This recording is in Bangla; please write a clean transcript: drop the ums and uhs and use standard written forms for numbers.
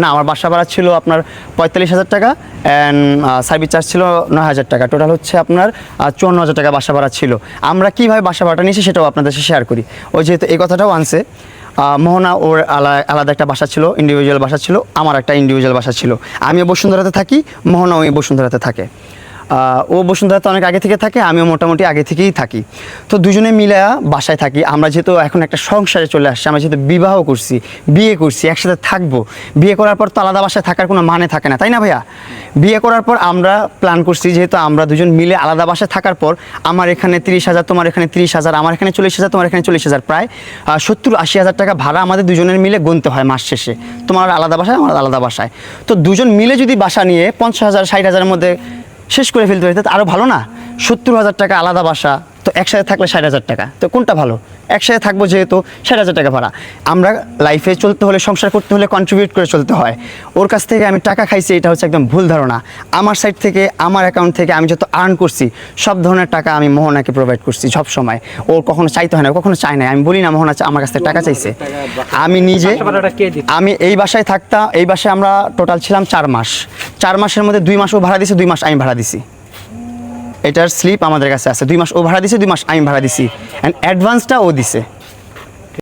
না, আমার বাসা ভাড়া ছিল আপনার 45,000 টাকা অ্যান্ড সার্ভিস চার্জ ছিল 9,000 টাকা। টোটাল হচ্ছে আপনার 54,000 টাকা বাসা ভাড়া ছিল। আমরা কীভাবে বাসা ভাড়াটা নিয়েছি সেটাও আপনাদের সাথে শেয়ার করি। ওই যেহেতু এই কথাটাও আনছে, মোহনা ওর আলাদা একটা বাসা ছিল, ইন্ডিভিজুয়াল বাসা ছিল, আমার একটা ইন্ডিভিজুয়াল বাসা ছিল। আমিও বসুন্ধরাতে থাকি, মোহনা ওই বসুন্ধরাতে থাকে। ও বসুন্ধরাতে অনেক আগে থেকে থাকে, আমিও মোটামুটি আগে থেকেই থাকি। তো দুজনে মিলে বাসায় থাকি। আমরা যেহেতু এখন একটা সংসারে চলে আসছি, আমরা যেহেতু বিবাহ করছি, বিয়ে করছি, একসাথে থাকবো। বিয়ে করার পর তো আলাদা বাসায় থাকার কোনো মানে থাকে না, তাই না ভাইয়া? বিয়ে করার পর আমরা প্ল্যান করছি, যেহেতু আমরা দুজন মিলে আলাদা বাসায় থাকার পর আমার এখানে 30,000, তোমার এখানে 30,000, আমার এখানে 40,000, তোমার এখানে 40,000, প্রায় 70-80,000 টাকা ভাড়া আমাদের দুজনের মিলে গুনতে হয় মাস শেষে। তোমার আলাদা বাসায়, আমার আলাদা বাসায়। তো দুজন মিলে যদি বাসা নিয়ে 50,000 60,000-এর মধ্যে শেষ করে ফেলতে পারি, আরও ভালো না? 70,000 টাকা আলাদা বাসা, তো একসাথে থাকলে 60,000 টাকা, তো কোনটা ভালো? একসাথে থাকবো যেহেতু 60,000 টাকা ভাড়া। আমরা লাইফে চলতে হলে, সংসার করতে হলে কন্ট্রিবিউট করে চলতে হয়। ওর কাছ থেকে আমি টাকা খাইছি, এটা হচ্ছে একদম ভুল ধারণা। আমার সাইড থেকে, আমার অ্যাকাউন্ট থেকে আমি যত আর্ন করছি সব ধরনের টাকা আমি মোহনাকে প্রোভাইড করছি সব সময়। ওর কখনো চাইতে হয় না, কখনো চায় না। আমি বলি না মোহনা আমার কাছ থেকে টাকা চাইছে। আমি নিজে, আমি এই বাসায় থাকতাম, এই বাসায় আমরা টোটাল ছিলাম 4 মাস। 4 মাসের মধ্যে 2 মাস ও ভাড়া দিয়েছে, 2 মাস আমি ভাড়া দিছি। এটার স্লিপ আমাদের কাছে আছে। 2 মাস ও ভাড়া দিছে, 2 মাস আমি ভাড়া দিছি, অ্যান্ড অ্যাডভান্সটা ও দিছে।